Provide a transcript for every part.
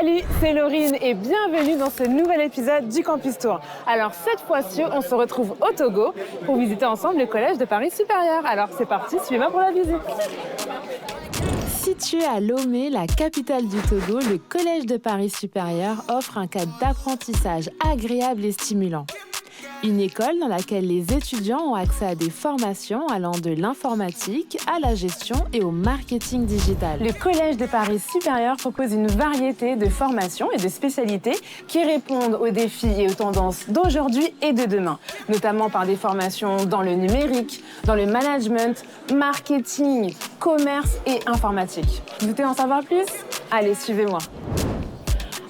Salut, c'est Laurine et bienvenue dans ce nouvel épisode du Campus Tour. Alors cette fois-ci, on se retrouve au Togo pour visiter ensemble le Collège de Paris Supérieur. Alors c'est parti, suivez-moi pour la visite. Situé à Lomé, la capitale du Togo, le Collège de Paris Supérieur offre un cadre d'apprentissage agréable et stimulant. Une école dans laquelle les étudiants ont accès à des formations allant de l'informatique à la gestion et au marketing digital. Le Collège de Paris Supérieur propose une variété de formations et de spécialités qui répondent aux défis et aux tendances d'aujourd'hui et de demain, notamment par des formations dans le numérique, dans le management, marketing, commerce et informatique. Vous voulez en savoir plus? Allez, suivez-moi.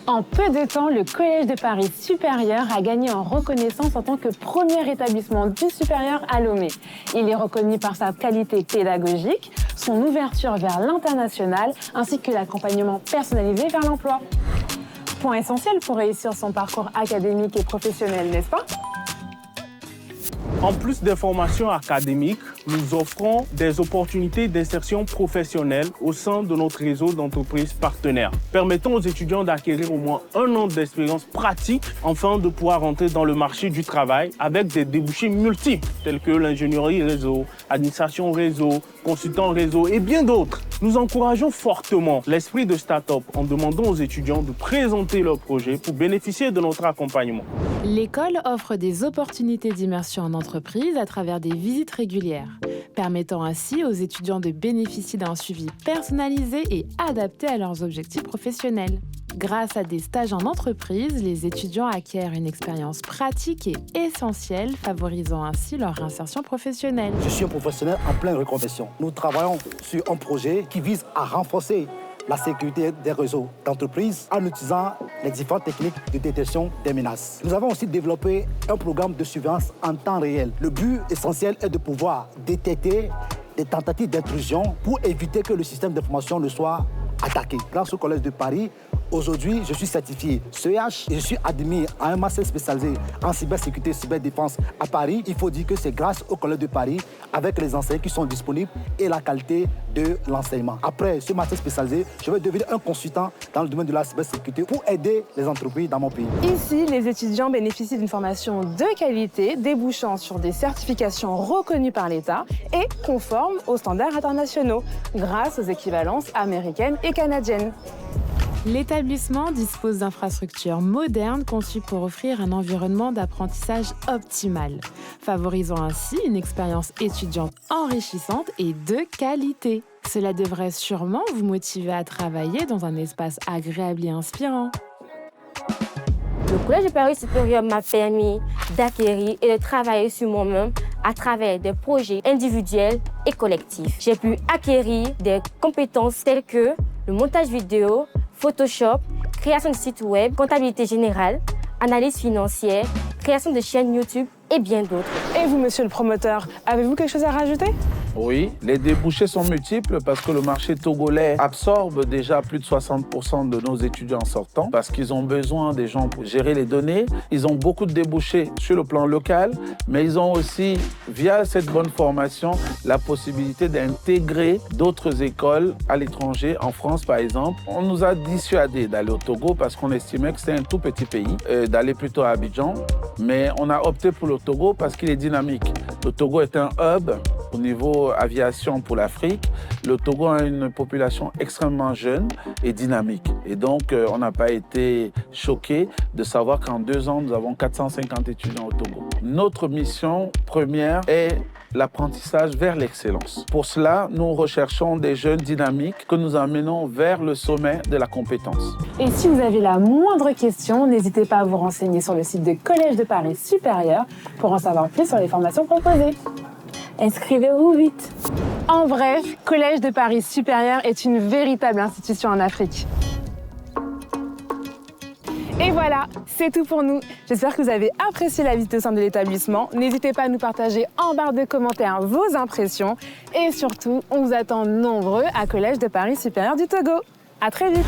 En peu de temps, le Collège de Paris Supérieur a gagné en reconnaissance en tant que premier établissement du supérieur à Lomé. Il est reconnu par sa qualité pédagogique, son ouverture vers l'international, ainsi que l'accompagnement personnalisé vers l'emploi. Point essentiel pour réussir son parcours académique et professionnel, n'est-ce pas? En plus des formations académiques, nous offrons des opportunités d'insertion professionnelle au sein de notre réseau d'entreprises partenaires, permettant aux étudiants d'acquérir au moins 1 an d'expérience pratique afin de pouvoir rentrer dans le marché du travail avec des débouchés multiples tels que l'ingénierie réseau, administration réseau, consultant réseau et bien d'autres. Nous encourageons fortement l'esprit de start-up en demandant aux étudiants de présenter leurs projets pour bénéficier de notre accompagnement. L'école offre des opportunités d'immersion en entreprise à travers des visites régulières, permettant ainsi aux étudiants de bénéficier d'un suivi personnalisé et adapté à leurs objectifs professionnels. Grâce à des stages en entreprise, les étudiants acquièrent une expérience pratique et essentielle, favorisant ainsi leur insertion professionnelle. Je suis un professionnel en pleine reconversion. Nous travaillons sur un projet qui vise à renforcer la sécurité des réseaux d'entreprise en utilisant les différentes techniques de détection des menaces. Nous avons aussi développé un programme de surveillance en temps réel. Le but essentiel est de pouvoir détecter des tentatives d'intrusion pour éviter que le système d'information ne soit attaqué. Grâce au Collège de Paris, aujourd'hui, je suis certifié CEH et je suis admis à un master spécialisé en cybersécurité et cyberdéfense à Paris. Il faut dire que c'est grâce au Collège de Paris, avec les enseignants qui sont disponibles et la qualité de l'enseignement. Après ce master spécialisé, je vais devenir un consultant dans le domaine de la cybersécurité pour aider les entreprises dans mon pays. Ici, les étudiants bénéficient d'une formation de qualité, débouchant sur des certifications reconnues par l'État et conformes aux standards internationaux, grâce aux équivalences américaines et canadiennes. L'établissement dispose d'infrastructures modernes conçues pour offrir un environnement d'apprentissage optimal, favorisant ainsi une expérience étudiante enrichissante et de qualité. Cela devrait sûrement vous motiver à travailler dans un espace agréable et inspirant. Le Collège de Paris Supérieur m'a permis d'acquérir et de travailler sur moi-même à travers des projets individuels et collectifs. J'ai pu acquérir des compétences telles que le montage vidéo, Photoshop, création de sites web, comptabilité générale, analyse financière, création de chaînes YouTube et bien d'autres. Et vous, monsieur le promoteur, avez-vous quelque chose à rajouter? Oui, les débouchés sont multiples parce que le marché togolais absorbe déjà plus de 60% de nos étudiants sortants parce qu'ils ont besoin des gens pour gérer les données. Ils ont beaucoup de débouchés sur le plan local, mais ils ont aussi, via cette bonne formation, la possibilité d'intégrer d'autres écoles à l'étranger, en France par exemple. On nous a dissuadés d'aller au Togo parce qu'on estimait que c'était un tout petit pays, d'aller plutôt à Abidjan, mais on a opté pour le Togo parce qu'il est dynamique. Le Togo est un hub au niveau aviation pour l'Afrique. Le Togo a une population extrêmement jeune et dynamique. Et donc, on n'a pas été choqués de savoir qu'en 2 ans, nous avons 450 étudiants au Togo. Notre mission première est l'apprentissage vers l'excellence. Pour cela, nous recherchons des jeunes dynamiques que nous amenons vers le sommet de la compétence. Et si vous avez la moindre question, n'hésitez pas à vous renseigner sur le site du Collège de Paris Supérieur pour en savoir plus sur les formations proposées. Inscrivez-vous vite. En bref, Collège de Paris Supérieur est une véritable institution en Afrique. Et voilà, c'est tout pour nous. J'espère que vous avez apprécié la visite au sein de l'établissement. N'hésitez pas à nous partager en barre de commentaires vos impressions. Et surtout, on vous attend nombreux à Collège de Paris Supérieur du Togo. À très vite.